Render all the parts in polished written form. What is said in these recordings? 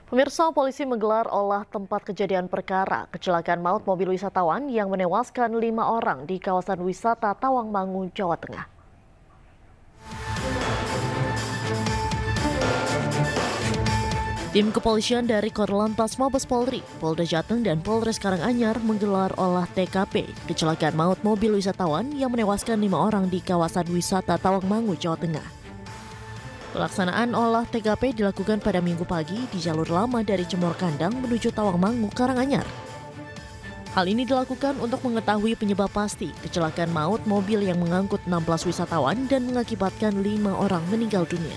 Pemirsa, polisi menggelar olah tempat kejadian perkara kecelakaan maut mobil wisatawan yang menewaskan 5 orang di kawasan wisata Tawangmangu, Jawa Tengah. Tim kepolisian dari Korlantas Mabes Polri, Polda Jateng dan Polres Karanganyar menggelar olah TKP kecelakaan maut mobil wisatawan yang menewaskan 5 orang di kawasan wisata Tawangmangu, Jawa Tengah. Pelaksanaan olah TKP dilakukan pada Minggu pagi di jalur lama dari Cemor Kandang menuju Tawangmangu, Karanganyar. Hal ini dilakukan untuk mengetahui penyebab pasti kecelakaan maut mobil yang mengangkut 16 wisatawan dan mengakibatkan 5 orang meninggal dunia.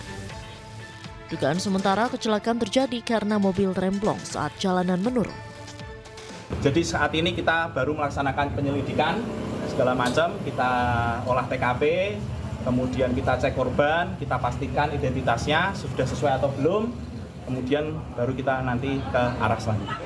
Dugaan sementara kecelakaan terjadi karena mobil remblong saat jalanan menurun. Jadi saat ini kita baru melaksanakan penyelidikan segala macam, kita olah TKP, kemudian kita cek korban, kita pastikan identitasnya sudah sesuai atau belum, kemudian baru kita nanti ke arah selanjutnya.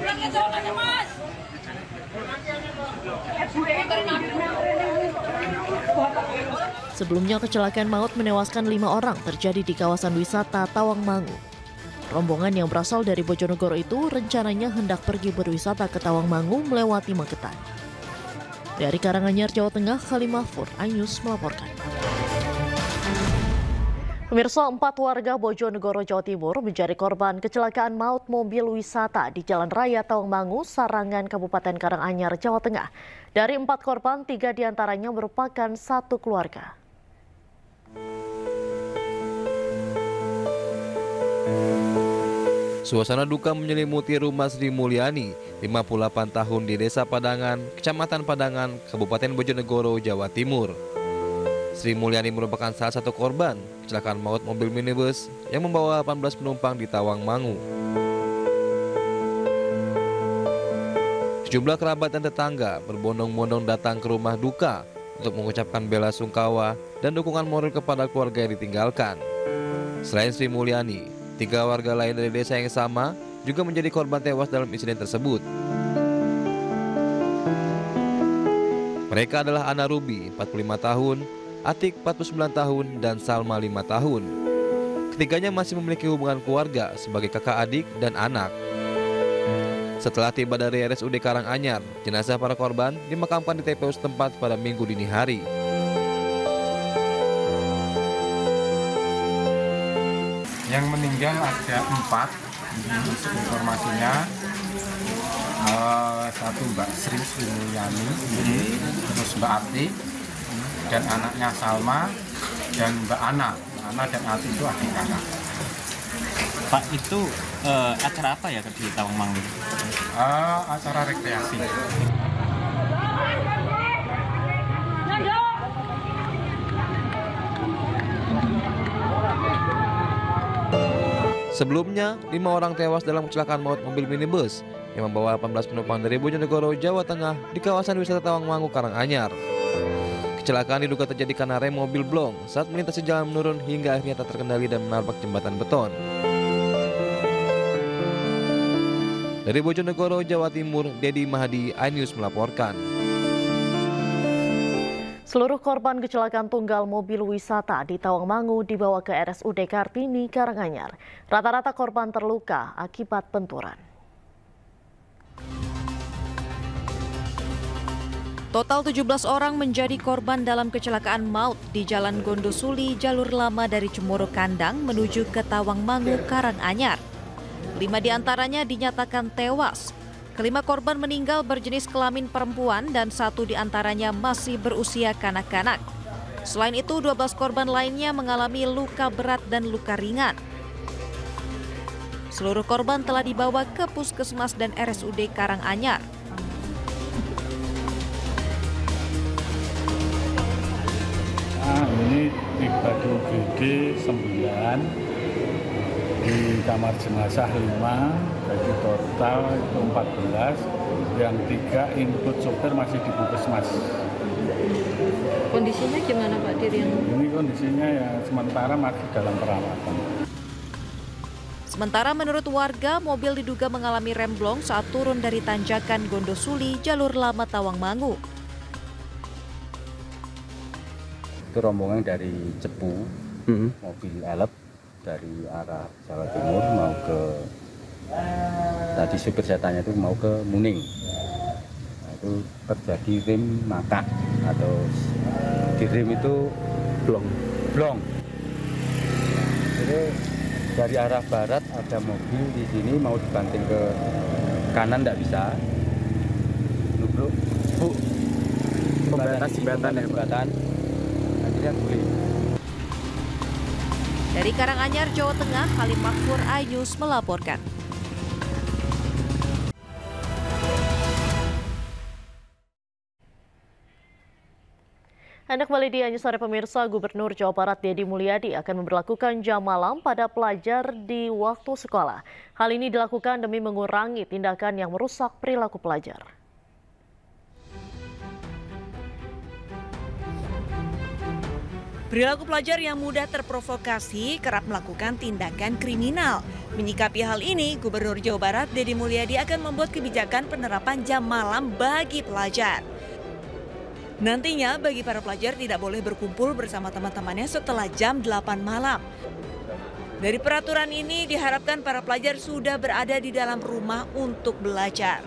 Sebelumnya kecelakaan maut menewaskan 5 orang terjadi di kawasan wisata Tawangmangu. Rombongan yang berasal dari Bojonegoro itu rencananya hendak pergi berwisata ke Tawangmangu melewati Magetan. Dari Karanganyar, Jawa Tengah, Khalimahfur, iNews melaporkan. Pemirsa, 4 warga Bojonegoro, Jawa Timur menjadi korban kecelakaan maut mobil wisata di Jalan Raya Tawangmangu, Sarangan, Kabupaten Karanganyar, Jawa Tengah. Dari 4 korban, 3 diantaranya merupakan satu keluarga. Suasana duka menyelimuti rumah Sri Mulyani, 58 tahun di Desa Padangan, Kecamatan Padangan, Kabupaten Bojonegoro, Jawa Timur. Sri Mulyani merupakan salah satu korban kecelakaan maut mobil minibus yang membawa 18 penumpang di Tawangmangu. Sejumlah kerabat dan tetangga berbondong-bondong datang ke rumah duka untuk mengucapkan bela sungkawa dan dukungan moral kepada keluarga yang ditinggalkan. Selain Sri Mulyani, 3 warga lain dari desa yang sama juga menjadi korban tewas dalam insiden tersebut. Mereka adalah Ana Ruby, 45 tahun, Atik 49 tahun, dan Salma 5 tahun. Ketiganya masih memiliki hubungan keluarga sebagai kakak adik dan anak. Setelah tiba dari RSUD Karanganyar, jenazah para korban dimakamkan di TPU setempat pada Minggu dini hari. Yang meninggal ada 4, informasinya. Satu Mbak Sri Mulyani, terus Mbak Ati, dan anaknya Salma, dan Mbak Ana. Ana dan Ati itu adik kakak. Pak, itu acara apa ya di Tawangmangu? Acara rekreasi. Sebelumnya, 5 orang tewas dalam kecelakaan maut mobil minibus yang membawa 18 penumpang dari Bojonegoro, Jawa Tengah di kawasan wisata Tawangmangu, Karanganyar. Kecelakaan diduga terjadi karena rem mobil blong saat melintasi jalan menurun hingga akhirnya tak terkendali dan menabrak jembatan beton. Dari Bojonegoro, Jawa Timur, Dedi Mahdi, iNews melaporkan. Seluruh korban kecelakaan tunggal mobil wisata di Tawangmangu dibawa ke RSUD Kartini, Karanganyar. Rata-rata korban terluka akibat benturan. Total 17 orang menjadi korban dalam kecelakaan maut di Jalan Gondosuli, jalur lama dari Cemoro Kandang menuju ke Tawangmangu, Karanganyar. 5 diantaranya dinyatakan tewas. Kelima korban meninggal berjenis kelamin perempuan dan 1 diantaranya masih berusia kanak-kanak. Selain itu, 12 korban lainnya mengalami luka berat dan luka ringan. Seluruh korban telah dibawa ke Puskesmas dan RSUD Karanganyar. Ini tiba di UGD 9, di kamar jenazah 5, jadi total itu 14, yang 3 input sopir masih di Puskesmas. Kondisinya gimana Pak Dirian? Ini kondisinya ya sementara masih dalam perawatan. Sementara menurut warga, mobil diduga mengalami remblong saat turun dari tanjakan Gondosuli, jalur lama Tawangmangu. Itu rombongan dari Cepu, mobil elep dari arah Jawa Timur mau ke Tadi supir saya tanya itu mau ke Muning. Nah, itu terjadi rem maka atau di rem itu blong. Jadi dari arah barat ada mobil di sini mau dibanting ke kanan tidak bisa. Bu, jembatan ya, jembatan. Akhirnya guling. Dari Karanganyar, Jawa Tengah, Halim Makmur, iNews melaporkan. Anda kembali di iNews Sore pemirsa. Gubernur Jawa Barat Deddy Mulyadi akan memberlakukan jam malam pada pelajar di waktu sekolah. Hal ini dilakukan demi mengurangi tindakan yang merusak perilaku pelajar. Perilaku pelajar yang mudah terprovokasi kerap melakukan tindakan kriminal. Menyikapi hal ini, Gubernur Jawa Barat Deddy Mulyadi akan membuat kebijakan penerapan jam malam bagi pelajar. Nantinya bagi para pelajar tidak boleh berkumpul bersama teman-temannya setelah jam 8 malam. Dari peraturan ini diharapkan para pelajar sudah berada di dalam rumah untuk belajar.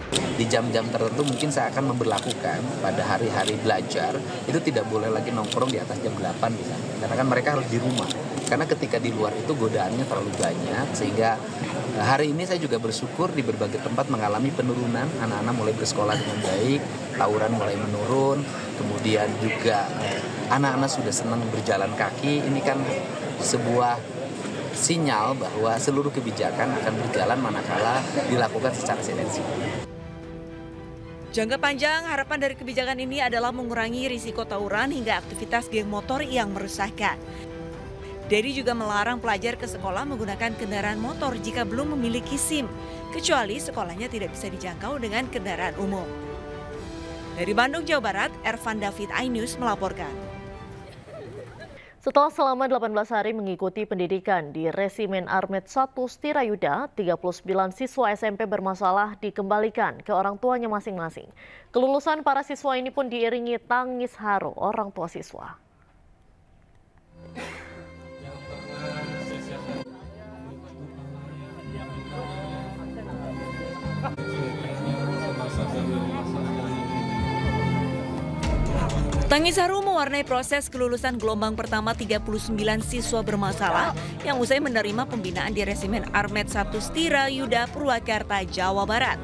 Di jam-jam tertentu mungkin saya akan memberlakukan pada hari-hari belajar itu tidak boleh lagi nongkrong di atas jam 8 misalnya. Karena kan mereka harus di rumah. Karena ketika di luar itu godaannya terlalu banyak sehingga hari ini saya juga bersyukur di berbagai tempat mengalami penurunan, anak-anak mulai bersekolah dengan baik, tawuran mulai menurun, kemudian juga anak-anak sudah senang berjalan kaki. Ini kan sebuah sinyal bahwa seluruh kebijakan akan berjalan manakala dilakukan secara sinergi. Jangka panjang, harapan dari kebijakan ini adalah mengurangi risiko tawuran hingga aktivitas geng motor yang meresahkan. Deddy juga melarang pelajar ke sekolah menggunakan kendaraan motor jika belum memiliki SIM, kecuali sekolahnya tidak bisa dijangkau dengan kendaraan umum. Dari Bandung, Jawa Barat, Ervan David, iNews melaporkan. Setelah selama 18 hari mengikuti pendidikan di Resimen Armet 1 Setirayuda, 39 siswa SMP bermasalah dikembalikan ke orang tuanya masing-masing. Kelulusan para siswa ini pun diiringi tangis haru orang tua siswa. Tangis haru mewarnai proses kelulusan gelombang pertama 39 siswa bermasalah yang usai menerima pembinaan di Resimen Armet 1 Setirayuda, Purwakarta, Jawa Barat.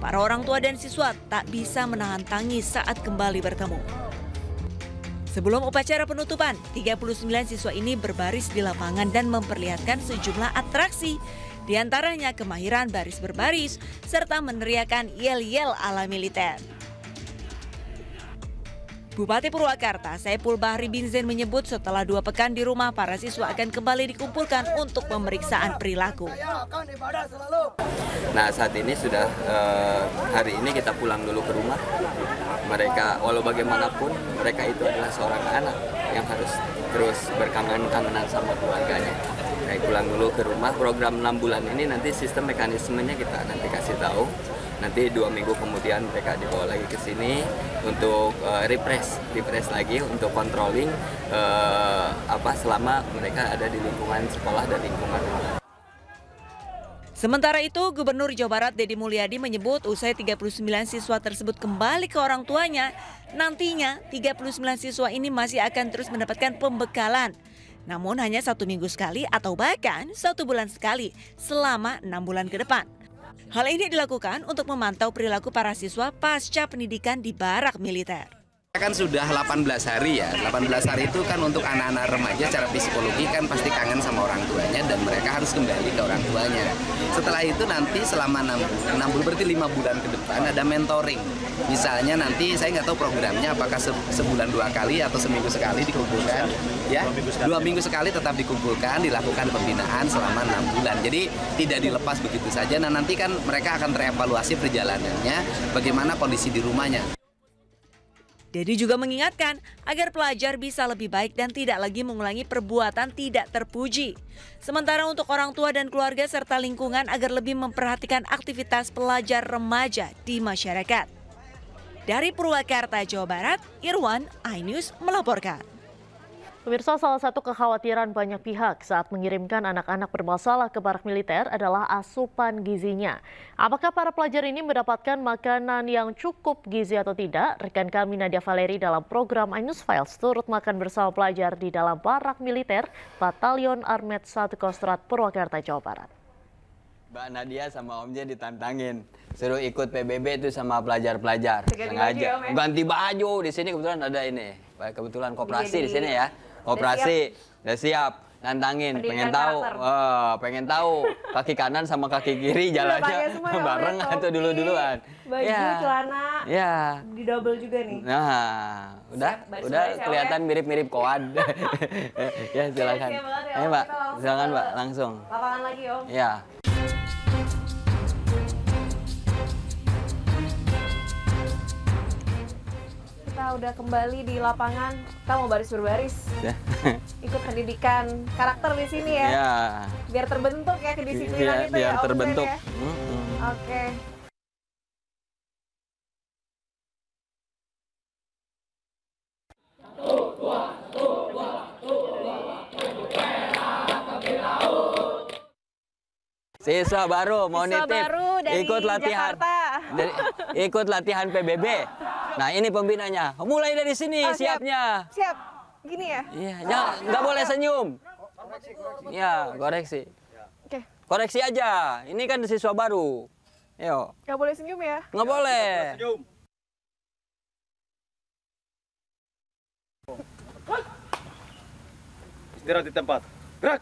Para orang tua dan siswa tak bisa menahan tangis saat kembali bertemu. Sebelum upacara penutupan, 39 siswa ini berbaris di lapangan dan memperlihatkan sejumlah atraksi. Di antaranya kemahiran baris berbaris serta meneriakan yel-yel ala militer. Bupati Purwakarta, Saiful Bahri bin Zain menyebut setelah 2 pekan di rumah, para siswa akan kembali dikumpulkan untuk pemeriksaan perilaku. Nah, saat ini sudah hari ini kita pulang dulu ke rumah. Mereka, walau bagaimanapun, mereka itu adalah seorang anak yang harus terus berkangen-kangenan sama keluarganya. Kayak pulang dulu ke rumah. Program 6 bulan ini nanti sistem mekanismenya kita nanti kasih tahu. Nanti 2 minggu kemudian mereka dibawa lagi ke sini untuk refresh lagi untuk controlling selama mereka ada di lingkungan sekolah dan lingkungan rumah. Sementara itu, Gubernur Jawa Barat Deddy Mulyadi menyebut usai 39 siswa tersebut kembali ke orang tuanya, nantinya 39 siswa ini masih akan terus mendapatkan pembekalan. Namun hanya 1 minggu sekali atau bahkan 1 bulan sekali selama 6 bulan ke depan. Hal ini dilakukan untuk memantau perilaku para siswa pasca pendidikan di barak militer. Kan sudah 18 hari ya, 18 hari itu kan untuk anak-anak remaja secara psikologi kan pasti kangen sama orang tuanya dan mereka harus kembali ke orang tuanya. Setelah itu nanti selama 6 bulan berarti 5 bulan ke depan ada mentoring. Misalnya nanti saya nggak tahu programnya apakah sebulan 2 kali atau seminggu sekali dikumpulkan. Ya, 2 minggu sekali tetap dikumpulkan, dilakukan pembinaan selama 6 bulan. Jadi tidak dilepas begitu saja. Nah nanti kan mereka akan terevaluasi perjalanannya, bagaimana kondisi di rumahnya. Deddy juga mengingatkan agar pelajar bisa lebih baik dan tidak lagi mengulangi perbuatan tidak terpuji. Sementara untuk orang tua dan keluarga serta lingkungan agar lebih memperhatikan aktivitas pelajar remaja di masyarakat. Dari Purwakarta, Jawa Barat, Irwan, iNews melaporkan. Pemirsa, salah satu kekhawatiran banyak pihak saat mengirimkan anak-anak bermasalah ke barak militer adalah asupan gizinya. Apakah para pelajar ini mendapatkan makanan yang cukup gizi atau tidak? Rekan kami Nadia Valeri dalam program iNews Files turut makan bersama pelajar di dalam barak militer Batalion Armet 1 Kostrad Purwakarta, Jawa Barat. Mbak Nadia sama Om J ditantangin, suruh ikut PBB itu sama pelajar-pelajar. Sengaja ganti baju di sini, kebetulan ada ini, kebetulan koperasi di sini ya. Operasi, udah siap, nantangin, pengen tahu kaki kanan sama kaki kiri jalannya bareng atau dulu-duluan. Baju, celana, ya, di double juga nih. Nah, udah kelihatan mirip-mirip koan. Ya, silakan. Ayo Mbak, silakan Mbak, langsung. Lapangan lagi Om. Ya. Kita udah kembali di lapangan, kita mau baris berbaris, ikut pendidikan karakter di sini ya, biar terbentuk ya kedisiplinan itu biar ya, terbentuk. Ya. Oke. Siswa baru mau Siswa nitip, baru dari ikut latihan, ikut latihan PBB. Nah ini pembinanya, mulai dari sini siapnya. Siap, gini ya? Iya, nggak boleh senyum. Ya, koreksi. Oke. Koreksi aja, ini kan siswa baru. Yuk. Nggak boleh senyum ya? Nggak boleh. Istirahat di tempat. Gerak.